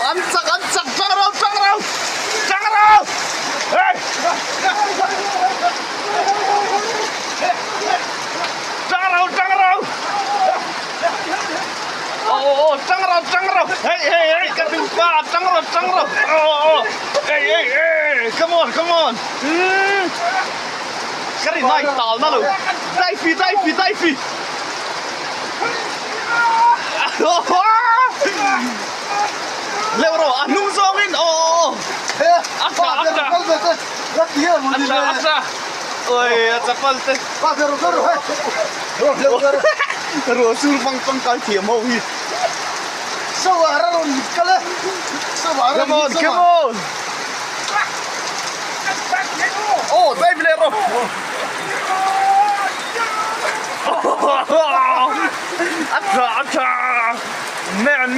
Ansak, Tangrau! Hey! Tangrau! Oh, Tangrau! Hey, ketimpa, Tangrau! Oh, hey, come on! Cái này tao nó luôn. Dai phi. Leo rồi, nung song in. Oh. Aksa. Oi, chapal te. Rasul bang kai thiam ho hi. Come on. Oh, dai Leo. Aksa. Man.